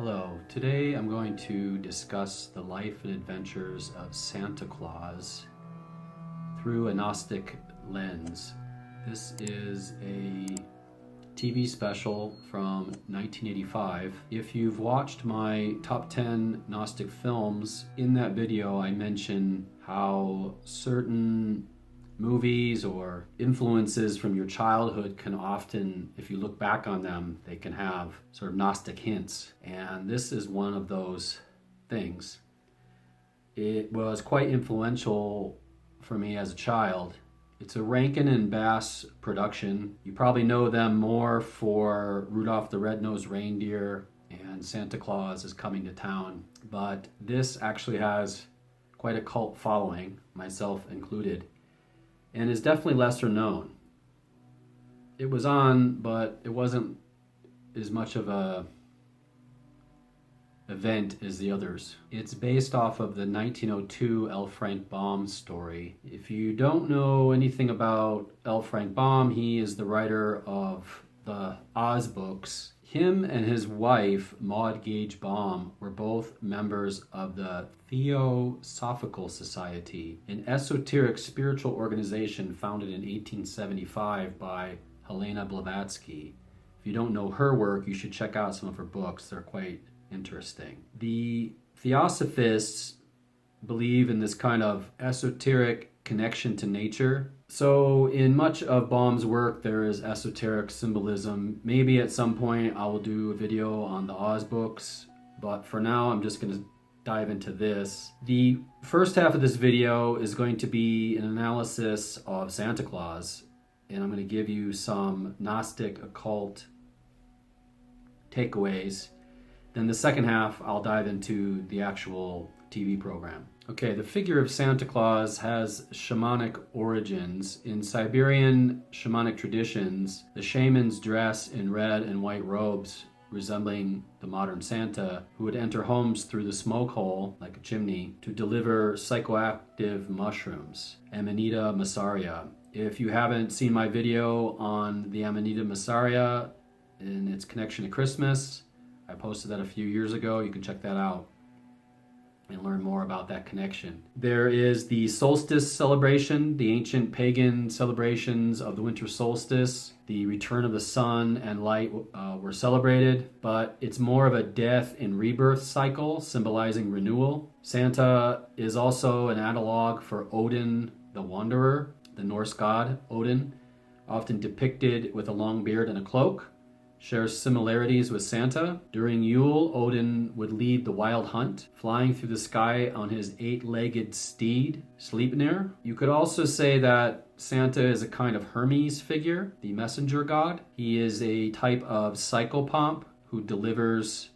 Hello, today I'm going to discuss the life and adventures of Santa Claus through a Gnostic lens. This is a TV special from 1985. If you've watched my top 10 Gnostic films, in that video I mention how certain movies or influences from your childhood can often, if you look back on them, they can have sort of Gnostic hints. And this is one of those things. It was quite influential for me as a child. It's a Rankin and Bass production. You probably know them more for Rudolph the Red-Nosed Reindeer and Santa Claus is Coming to Town. But this actually has quite a cult following, myself included, and is definitely lesser known. It was on, but it wasn't as much of a event as the others. It's based off of the 1902 L. Frank Baum story. If you don't know anything about L. Frank Baum, he is the writer of the Oz books. Him and his wife, Maud Gage Baum, were both members of the Theosophical Society, an esoteric spiritual organization founded in 1875 by Helena Blavatsky. If you don't know her work, you should check out some of her books. They're quite interesting. The Theosophists believe in this kind of esoteric connection to nature. So in much of Baum's work, there is esoteric symbolism. Maybe at some point I will do a video on the Oz books, but for now I'm just going to dive into this. The first half of this video is going to be an analysis of Santa Claus, and I'm going to give you some Gnostic occult takeaways. Then the second half, I'll dive into the actual TV program. Okay, the figure of Santa Claus has shamanic origins. In Siberian shamanic traditions, the shamans dress in red and white robes resembling the modern Santa, who would enter homes through the smoke hole, like a chimney, to deliver psychoactive mushrooms, Amanita muscaria. If you haven't seen my video on the Amanita muscaria and its connection to Christmas, I posted that a few years ago. You can check that out and learn more about that connection. There is the solstice celebration, the ancient pagan celebrations of the winter solstice. The return of the sun and light were celebrated, but it's more of a death and rebirth cycle, symbolizing renewal. Santa is also an analog for Odin the Wanderer, the Norse god Odin, often depicted with a long beard and a cloak. Shares similarities with Santa. During Yule, Odin would lead the wild hunt, flying through the sky on his 8-legged steed, Sleipnir. You could also say that Santa is a kind of Hermes figure, the messenger god. He is a type of psychopomp who delivers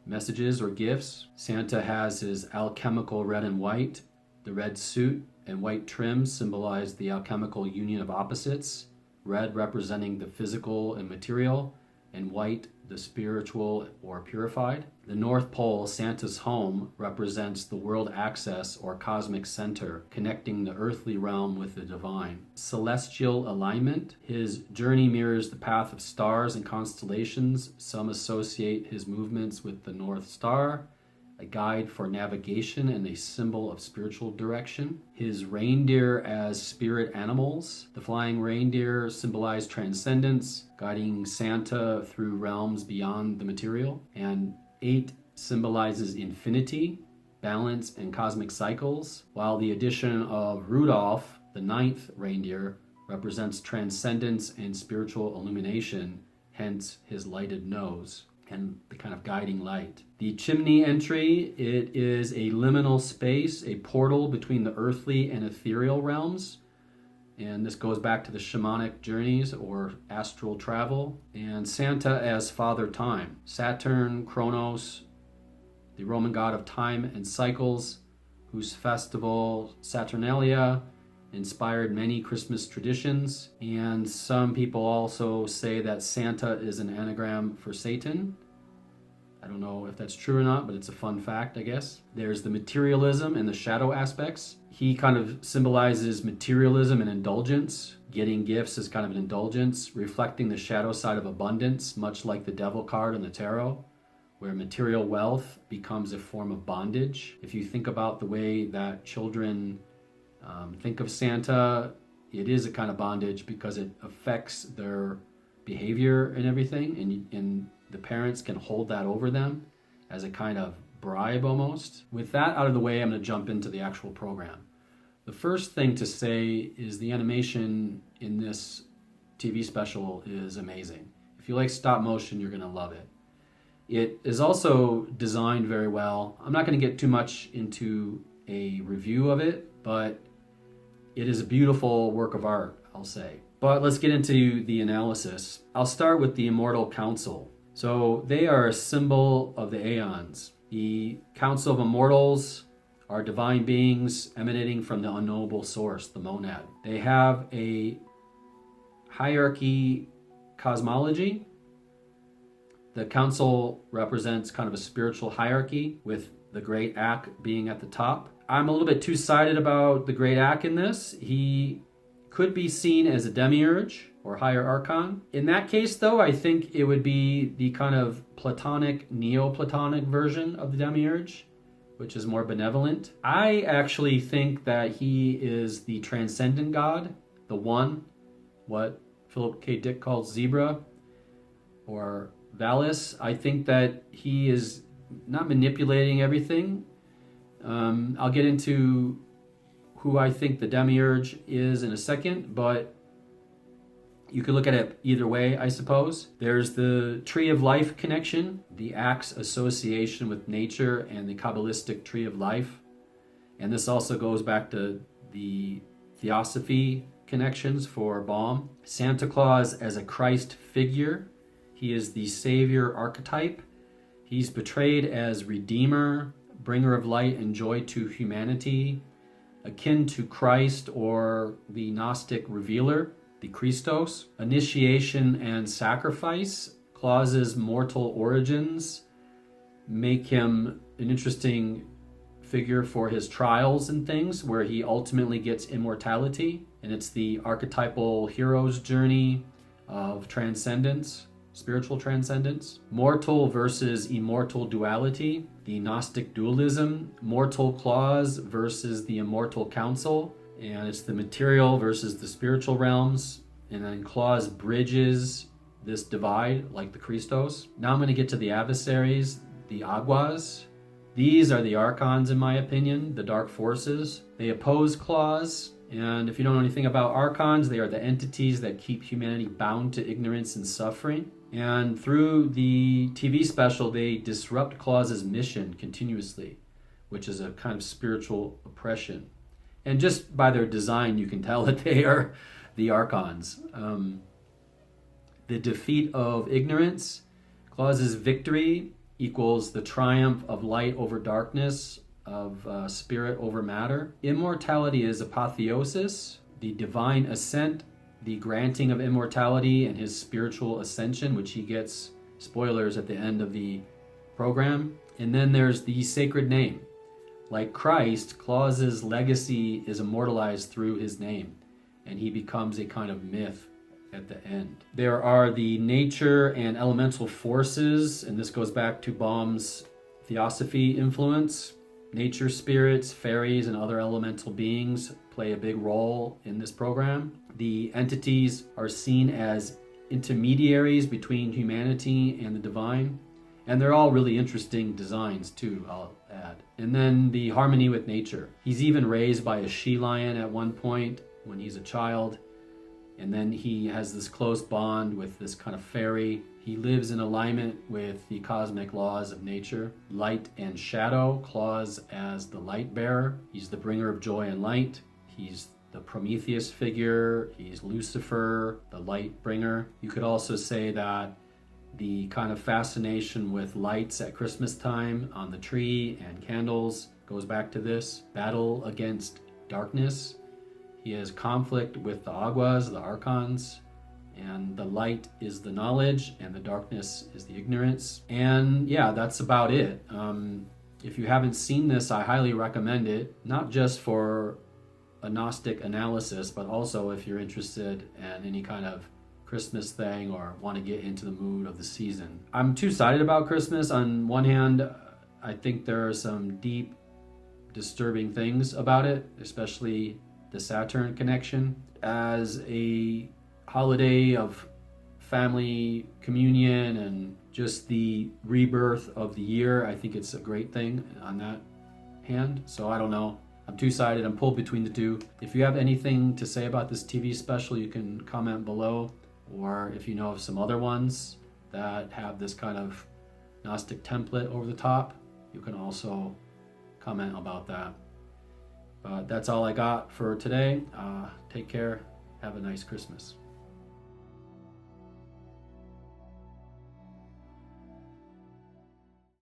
messages or gifts. Santa has his alchemical red and white. The red suit and white trim symbolize the alchemical union of opposites, red representing the physical and material, and white, the spiritual or purified. The North Pole, Santa's home, represents the world axis or cosmic center, connecting the earthly realm with the divine. Celestial alignment. His journey mirrors the path of stars and constellations. Some associate his movements with the North Star, a guide for navigation and a symbol of spiritual direction. His reindeer as spirit animals. The flying reindeer symbolize transcendence, guiding Santa through realms beyond the material. And 8 symbolizes infinity, balance, and cosmic cycles, while the addition of Rudolph, the 9th reindeer, represents transcendence and spiritual illumination, hence his lighted nose and the kind of guiding light. The chimney entry, it is a liminal space, a portal between the earthly and ethereal realms. And this goes back to the shamanic journeys or astral travel. And Santa as Father Time. Saturn, Kronos, the Roman god of time and cycles, whose festival, Saturnalia, inspired many Christmas traditions. And some people also say that Santa is an anagram for Satan. I don't know if that's true or not, but it's a fun fact, I guess. There's the materialism and the shadow aspects. He kind of symbolizes materialism and indulgence. Getting gifts is kind of an indulgence, reflecting the shadow side of abundance, much like the devil card in the tarot, where material wealth becomes a form of bondage. If you think about the way that children think of Santa, it is a kind of bondage because it affects their behavior and everything, and the parents can hold that over them as a kind of bribe almost. With that out of the way, I'm going to jump into the actual program. The first thing to say is the animation in this TV special is amazing. If you like stop motion, you're going to love it. It is also designed very well. I'm not going to get too much into a review of it, but it is a beautiful work of art, I'll say. But let's get into the analysis. I'll start with the Immortal Council. So they are a symbol of the aeons. The Council of Immortals are divine beings emanating from the unknowable source, the monad. They have a hierarchy cosmology. The council represents kind of a spiritual hierarchy, with the great Ak being at the top. I'm a little bit two-sided about the great Ak in this. He could be seen as a demiurge or higher archon. In that case, though, I think it would be the kind of Platonic, Neoplatonic version of the demiurge, which is more benevolent. I actually think that he is the transcendent god, the one, what Philip K. Dick calls zebra or Valis. I think that he is not manipulating everything. I'll get into who I think the demiurge is in a second, but you could look at it either way, I suppose. There's the Tree of Life connection, the Ak's association with nature, and the Kabbalistic Tree of Life. And this also goes back to the Theosophy connections for Baum. Santa Claus as a Christ figure. He is the savior archetype. He's portrayed as redeemer, bringer of light and joy to humanity, akin to Christ or the Gnostic revealer, the Christos. Initiation and sacrifice. Claus's mortal origins make him an interesting figure for his trials and things, where he ultimately gets immortality. And it's the archetypal hero's journey of transcendence, spiritual transcendence. Mortal versus immortal duality, the Gnostic dualism. Mortal Claus versus the Immortal Council. And it's the material versus the spiritual realms. And then Claus bridges this divide like the Christos. Now I'm going to get to the adversaries, the Aguas. These are the archons, in my opinion, the dark forces. They oppose Claus. And if you don't know anything about archons, they are the entities that keep humanity bound to ignorance and suffering. And through the TV special, they disrupt Claus's mission continuously, which is a kind of spiritual oppression. And just by their design, you can tell that they are the archons. The defeat of ignorance, Claus's victory equals the triumph of light over darkness, of spirit over matter. Immortality is apotheosis, the divine ascent, the granting of immortality and his spiritual ascension, which he gets, spoilers, at the end of the program. And then there's the sacred name. Like Christ, Claus's legacy is immortalized through his name, and he becomes a kind of myth at the end. There are the nature and elemental forces, and this goes back to Baum's Theosophy influence. Nature spirits, fairies, and other elemental beings play a big role in this program. The entities are seen as intermediaries between humanity and the divine. And they're all really interesting designs too, I'll add. And then the harmony with nature. He's even raised by a she-lion at one point when he's a child. And then he has this close bond with this kind of fairy. He lives in alignment with the cosmic laws of nature. Light and shadow, Claus as the light bearer. He's the bringer of joy and light. He's the Prometheus figure. He's Lucifer, the light bringer. You could also say that the kind of fascination with lights at Christmas time on the tree and candles goes back to this. Battle against darkness. He has conflict with the Aguas, the archons, and the light is the knowledge and the darkness is the ignorance. And yeah, that's about it. If you haven't seen this, I highly recommend it, not just for a Gnostic analysis, but also if you're interested in any kind of Christmas thing or want to get into the mood of the season. I'm two-sided about Christmas. On one hand, I think there are some deep, disturbing things about it, especially the Saturn connection. As a holiday of family communion and just the rebirth of the year, I think it's a great thing on that hand. So I don't know. I'm two-sided. I'm pulled between the two. If you have anything to say about this TV special, you can comment below. Or if you know of some other ones that have this kind of Gnostic template over the top, you can also comment about that. But that's all I got for today. Take care. Have a nice Christmas.